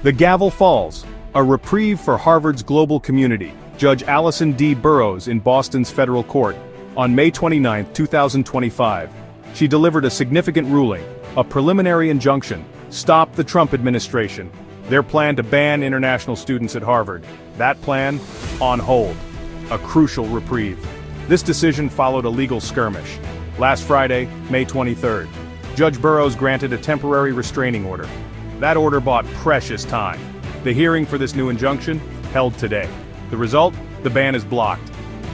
The gavel falls. A reprieve for Harvard's global community. Judge Allison D. Burroughs in Boston's federal court. On May 29, 2025. She delivered a significant ruling, a preliminary injunction. Stop the Trump administration. Their plan to ban international students at Harvard. That plan, on hold. A crucial reprieve. This decision followed a legal skirmish. Last Friday, May 23rd, Judge Burroughs granted a temporary restraining order. That order bought precious time. The hearing for this new injunction, held today. The result? The ban is blocked.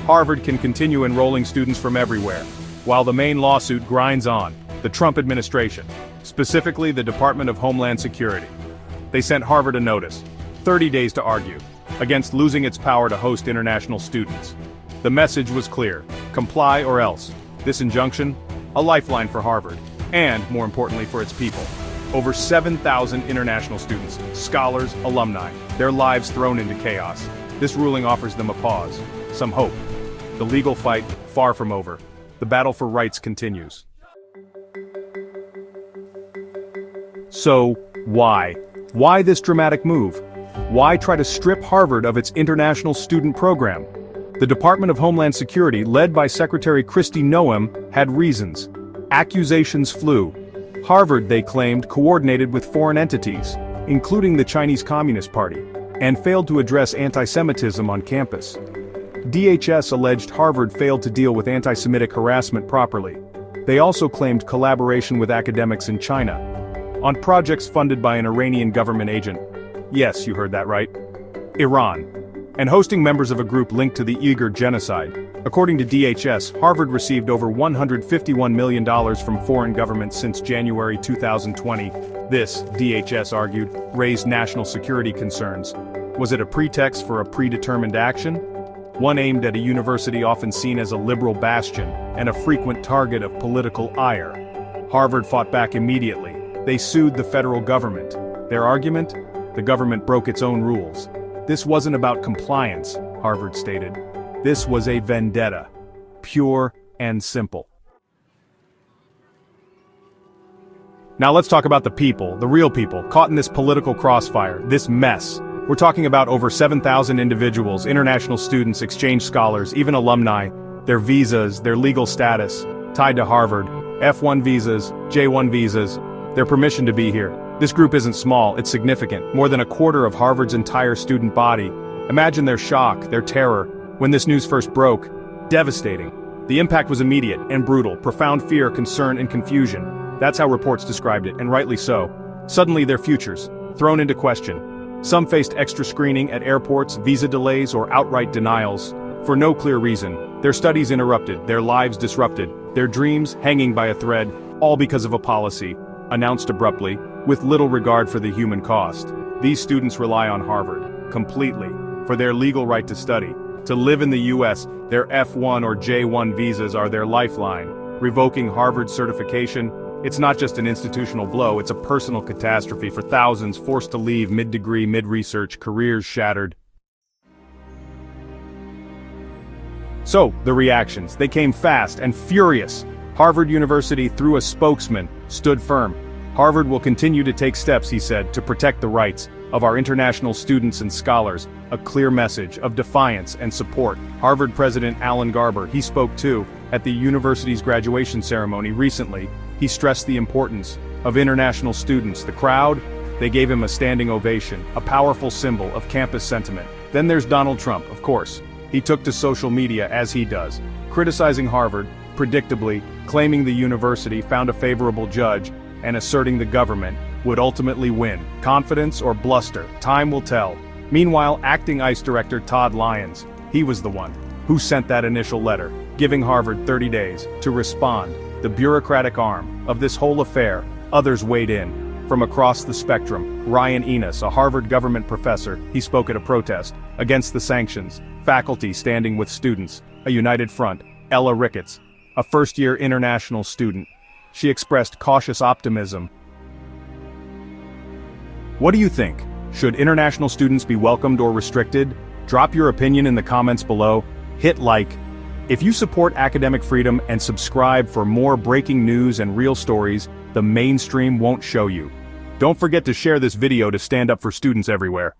Harvard can continue enrolling students from everywhere, while the main lawsuit grinds on. The Trump administration, specifically the Department of Homeland Security. They sent Harvard a notice, 30 days to argue, against losing its power to host international students. The message was clear: comply or else. This injunction, a lifeline for Harvard, and, more importantly, for its people. Over 7,000 international students, scholars, alumni, their lives thrown into chaos. This ruling offers them a pause, some hope. The legal fight, far from over. The battle for rights continues. So, why? Why this dramatic move? Why try to strip Harvard of its international student program? The Department of Homeland Security, led by Secretary Kristi Noem, had reasons. Accusations flew. Harvard, they claimed, coordinated with foreign entities, including the Chinese Communist Party, and failed to address anti-Semitism on campus. DHS alleged Harvard failed to deal with anti-Semitic harassment properly. They also claimed collaboration with academics in China, on projects funded by an Iranian government agent. Yes, you heard that right. Iran. And hosting members of a group linked to the Uyghur genocide. According to DHS, Harvard received over $151 million from foreign governments since January 2020. This, DHS argued, raised national security concerns. Was it a pretext for a predetermined action? One aimed at a university often seen as a liberal bastion and a frequent target of political ire. Harvard fought back immediately. They sued the federal government. Their argument? The government broke its own rules. This wasn't about compliance, Harvard stated. This was a vendetta. Pure and simple. Now let's talk about the people, the real people, caught in this political crossfire, this mess. We're talking about over 7,000 individuals, international students, exchange scholars, even alumni, their visas, their legal status, tied to Harvard, F1 visas, J1 visas, their permission to be here. This group isn't small, it's significant, more than a quarter of Harvard's entire student body. Imagine their shock, their terror, when this news first broke. Devastating. The impact was immediate and brutal, profound fear, concern, and confusion. That's how reports described it, and rightly so. Suddenly their futures, thrown into question. Some faced extra screening at airports, visa delays, or outright denials. For no clear reason. Their studies interrupted, their lives disrupted, their dreams hanging by a thread, all because of a policy, announced abruptly, with little regard for the human cost. These students rely on Harvard, completely, for their legal right to study. To live in the US, their F1 or J1 visas are their lifeline. Revoking Harvard's certification, it's not just an institutional blow, it's a personal catastrophe for thousands forced to leave mid-degree, mid-research, careers shattered. So, the reactions, they came fast and furious. Harvard University, through a spokesman, stood firm. Harvard will continue to take steps, he said, to protect the rights of our international students and scholars, a clear message of defiance and support. Harvard President Alan Garber, he spoke too, at the university's graduation ceremony recently. He stressed the importance of international students. The crowd, they gave him a standing ovation, a powerful symbol of campus sentiment. Then there's Donald Trump, of course. He took to social media, as he does, criticizing Harvard, predictably, claiming the university found a favorable judge, and asserting the government would ultimately win. Confidence or bluster, time will tell. Meanwhile, acting ICE Director Todd Lyons, he was the one who sent that initial letter, giving Harvard 30 days to respond. The bureaucratic arm of this whole affair, others weighed in. From across the spectrum, Ryan Enos, a Harvard government professor, he spoke at a protest against the sanctions. Faculty standing with students, a united front. Ella Ricketts, a first-year international student. She expressed cautious optimism. What do you think? Should international students be welcomed or restricted? Drop your opinion in the comments below. Hit like. If you support academic freedom and subscribe for more breaking news and real stories the mainstream won't show you. Don't forget to share this video to stand up for students everywhere.